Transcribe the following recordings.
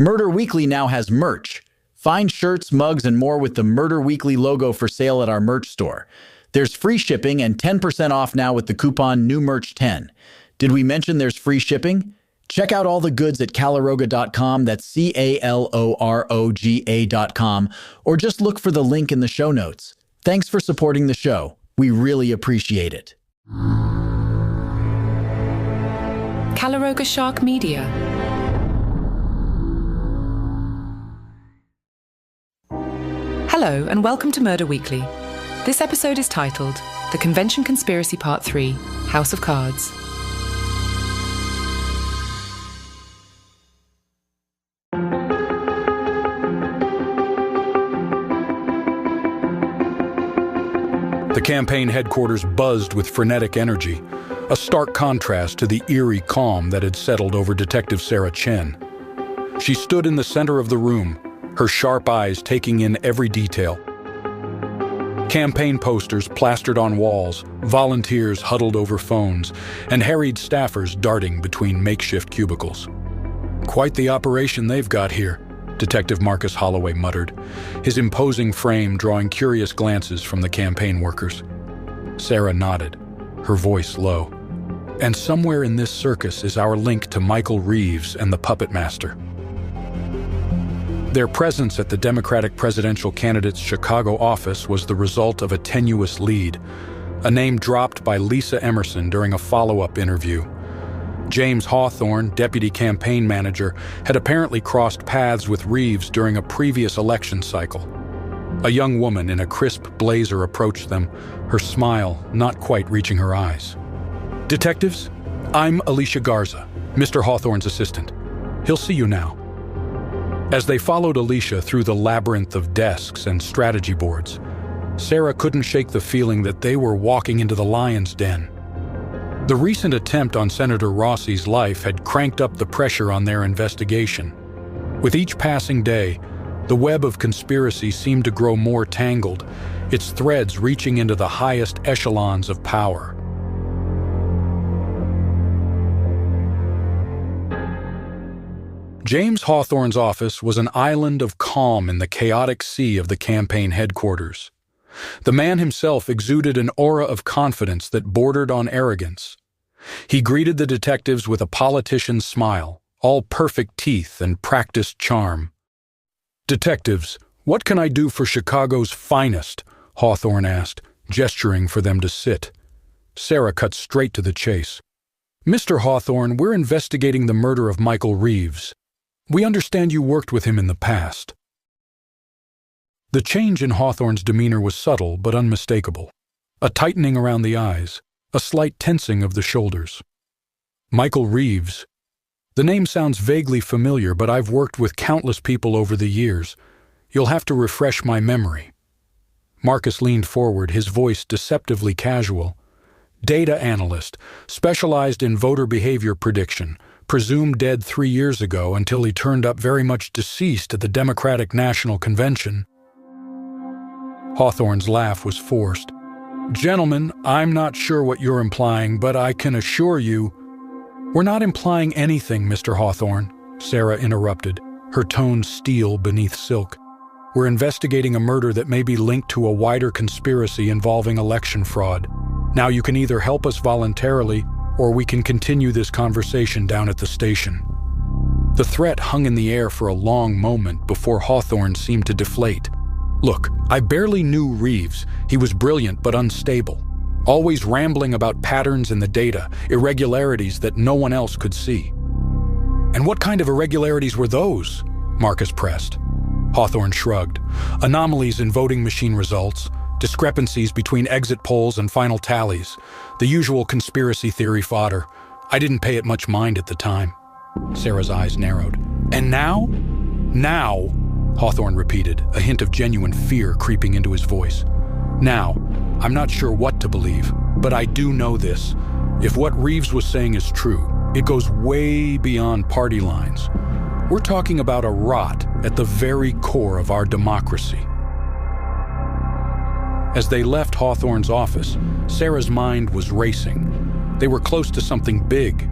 Murder Weekly now has merch. Find shirts, mugs, and more with the Murder Weekly logo for sale at our merch store. There's free shipping and 10% off now with the coupon NEWMERCH10. Did we mention there's free shipping? Check out all the goods at caloroga.com, that's CALOROGA.com, or just look for the link in the show notes. Thanks for supporting the show. We really appreciate it. Caloroga Shark Media. Hello and welcome to Murder Weekly. This episode is titled The Convention Conspiracy Part 3, House of Cards. The campaign headquarters buzzed with frenetic energy, a stark contrast to the eerie calm that had settled over Detective Sarah Chen. She stood in the center of the room, her sharp eyes taking in every detail. Campaign posters plastered on walls, volunteers huddled over phones, and harried staffers darting between makeshift cubicles. "Quite the operation they've got here," Detective Marcus Holloway muttered, his imposing frame drawing curious glances from the campaign workers. Sarah nodded, her voice low. "And somewhere in this circus is our link to Michael Reeves and the Puppet Master." Their presence at the Democratic presidential candidate's Chicago office was the result of a tenuous lead, a name dropped by Lisa Emerson during a follow-up interview. James Hawthorne, deputy campaign manager, had apparently crossed paths with Reeves during a previous election cycle. A young woman in a crisp blazer approached them, her smile not quite reaching her eyes. "Detectives, I'm Alicia Garza, Mr. Hawthorne's assistant. He'll see you now." As they followed Alicia through the labyrinth of desks and strategy boards, Sarah couldn't shake the feeling that they were walking into the lion's den. The recent attempt on Senator Rossi's life had cranked up the pressure on their investigation. With each passing day, the web of conspiracy seemed to grow more tangled, its threads reaching into the highest echelons of power. James Hawthorne's office was an island of calm in the chaotic sea of the campaign headquarters. The man himself exuded an aura of confidence that bordered on arrogance. He greeted the detectives with a politician's smile, all perfect teeth and practiced charm. "Detectives, what can I do for Chicago's finest?" Hawthorne asked, gesturing for them to sit. Sarah cut straight to the chase. "Mr. Hawthorne, we're investigating the murder of Michael Reeves. We understand you worked with him in the past." The change in Hawthorne's demeanor was subtle but unmistakable. A tightening around the eyes, a slight tensing of the shoulders. "Michael Reeves. The name sounds vaguely familiar, but I've worked with countless people over the years. You'll have to refresh my memory." Marcus leaned forward, his voice deceptively casual. "Data analyst, specialized in voter behavior prediction. Presumed dead 3 years ago until he turned up very much deceased at the Democratic National Convention." Hawthorne's laugh was forced. "Gentlemen, I'm not sure what you're implying, but I can assure you—" "We're not implying anything, Mr. Hawthorne," Sarah interrupted, her tone steel beneath silk. "We're investigating a murder that may be linked to a wider conspiracy involving election fraud. Now you can either help us voluntarily, or we can continue this conversation down at the station." The threat hung in the air for a long moment before Hawthorne seemed to deflate. "Look, I barely knew Reeves. He was brilliant but unstable, always rambling about patterns in the data, irregularities that no one else could see." "And what kind of irregularities were those?" Marcus pressed. Hawthorne shrugged. "Anomalies in voting machine results, discrepancies between exit polls and final tallies, the usual conspiracy theory fodder. I didn't pay it much mind at the time." Sarah's eyes narrowed. "And now?" "Now," Hawthorne repeated, a hint of genuine fear creeping into his voice. "Now, I'm not sure what to believe, but I do know this. If what Reeves was saying is true, it goes way beyond party lines. We're talking about a rot at the very core of our democracy." As they left Hawthorne's office, Sarah's mind was racing. They were close to something big.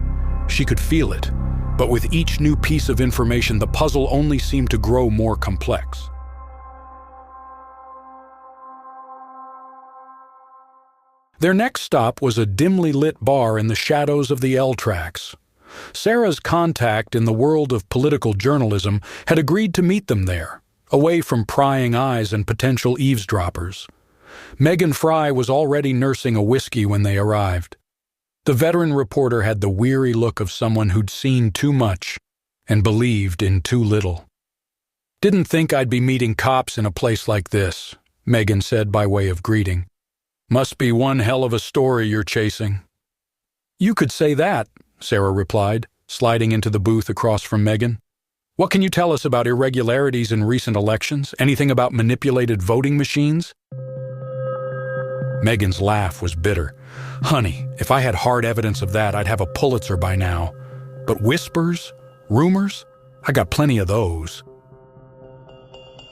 She could feel it. But with each new piece of information, the puzzle only seemed to grow more complex. Their next stop was a dimly lit bar in the shadows of the L tracks. Sarah's contact in the world of political journalism had agreed to meet them there, away from prying eyes and potential eavesdroppers. Megan Fry was already nursing a whiskey when they arrived. The veteran reporter had the weary look of someone who'd seen too much and believed in too little. "Didn't think I'd be meeting cops in a place like this," Megan said by way of greeting. "Must be one hell of a story you're chasing." "You could say that," Sarah replied, sliding into the booth across from Megan. "What can you tell us about irregularities in recent elections? Anything about manipulated voting machines?" Megan's laugh was bitter. "Honey, if I had hard evidence of that, I'd have a Pulitzer by now. But whispers? Rumors? I got plenty of those."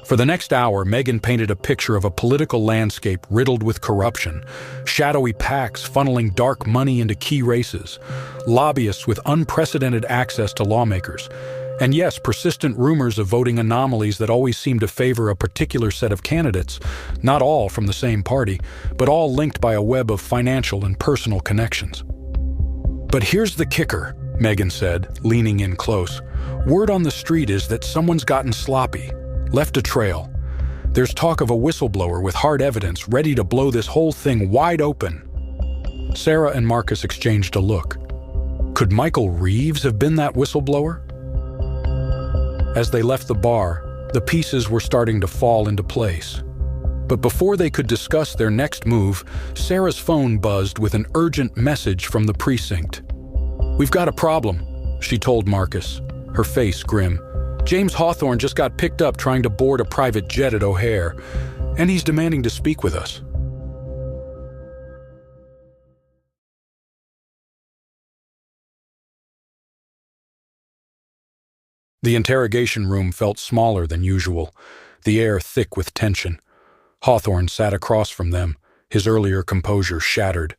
For the next hour, Megan painted a picture of a political landscape riddled with corruption, shadowy PACs funneling dark money into key races, lobbyists with unprecedented access to lawmakers, and yes, persistent rumors of voting anomalies that always seem to favor a particular set of candidates, not all from the same party, but all linked by a web of financial and personal connections. "But here's the kicker," Megan said, leaning in close. "Word on the street is that someone's gotten sloppy, left a trail. There's talk of a whistleblower with hard evidence ready to blow this whole thing wide open." Sarah and Marcus exchanged a look. Could Michael Reeves have been that whistleblower? As they left the bar, the pieces were starting to fall into place. But before they could discuss their next move, Sarah's phone buzzed with an urgent message from the precinct. "We've got a problem," she told Marcus, her face grim. "James Hawthorne just got picked up trying to board a private jet at O'Hare, and he's demanding to speak with us." The interrogation room felt smaller than usual, the air thick with tension. Hawthorne sat across from them, his earlier composure shattered.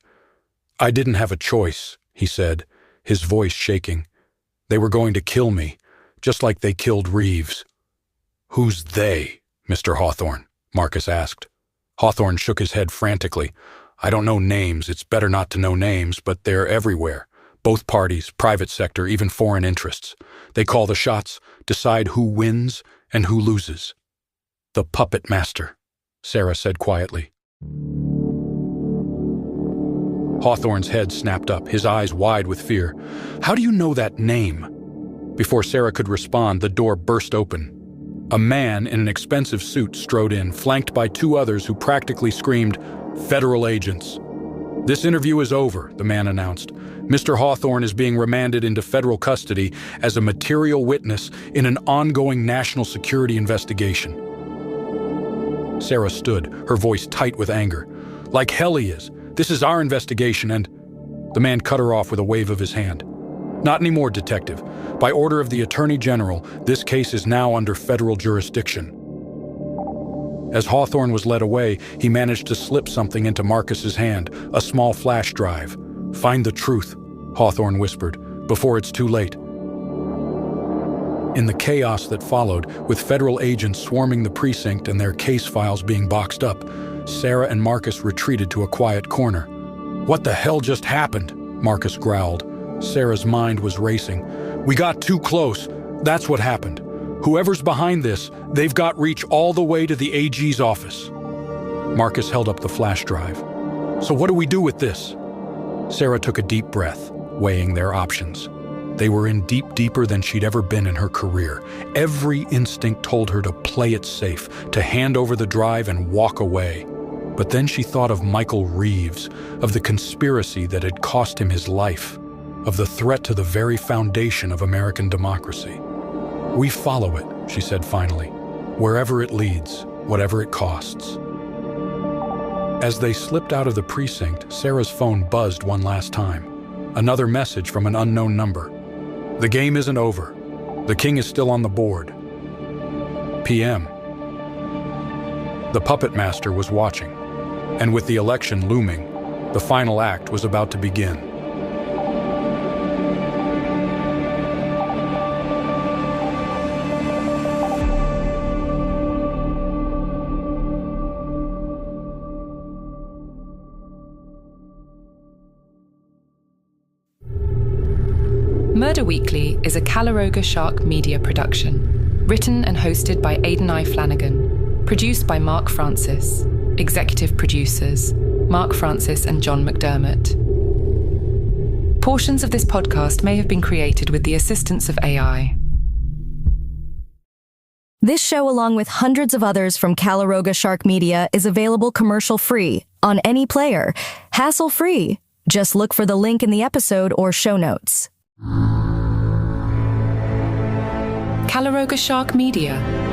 "I didn't have a choice," he said, his voice shaking. "They were going to kill me, just like they killed Reeves." "Who's they, Mr. Hawthorne?" Marcus asked. Hawthorne shook his head frantically. "I don't know names, it's better not to know names, but they're everywhere. Both parties, private sector, even foreign interests. They call the shots, decide who wins and who loses." "The puppet master," Sarah said quietly. Hawthorne's head snapped up, his eyes wide with fear. "How do you know that name?" Before Sarah could respond, the door burst open. A man in an expensive suit strode in, flanked by two others who practically screamed, "Federal agents." "This interview is over," the man announced. "Mr. Hawthorne is being remanded into federal custody as a material witness in an ongoing national security investigation." Sarah stood, her voice tight with anger. "Like hell he is. This is our investigation and—" The man cut her off with a wave of his hand. "Not anymore, Detective. By order of the Attorney General, this case is now under federal jurisdiction." As Hawthorne was led away, he managed to slip something into Marcus's hand, a small flash drive. "Find the truth," Hawthorne whispered, "before it's too late." In the chaos that followed, with federal agents swarming the precinct and their case files being boxed up, Sarah and Marcus retreated to a quiet corner. "What the hell just happened?" Marcus growled. Sarah's mind was racing. "We got too close. That's what happened. Whoever's behind this, they've got reach all the way to the AG's office." Marcus held up the flash drive. "So what do we do with this?" Sarah took a deep breath, weighing their options. They were in deeper than she'd ever been in her career. Every instinct told her to play it safe, to hand over the drive and walk away. But then she thought of Michael Reeves, of the conspiracy that had cost him his life, of the threat to the very foundation of American democracy. "We follow it," she said finally, "wherever it leads, whatever it costs." As they slipped out of the precinct, Sarah's phone buzzed one last time. Another message from an unknown number. "The game isn't over. The king is still on the board. PM." The puppet master was watching, and with the election looming, the final act was about to begin. Murder Weekly is a Calaroga Shark Media production, written and hosted by Aidan I. Flanagan, produced by Mark Francis, executive producers Mark Francis and John McDermott. Portions of this podcast may have been created with the assistance of AI. This show, along with hundreds of others from Calaroga Shark Media, is available commercial-free on any player, hassle-free. Just look for the link in the episode or show notes. Calaroga Shark Media.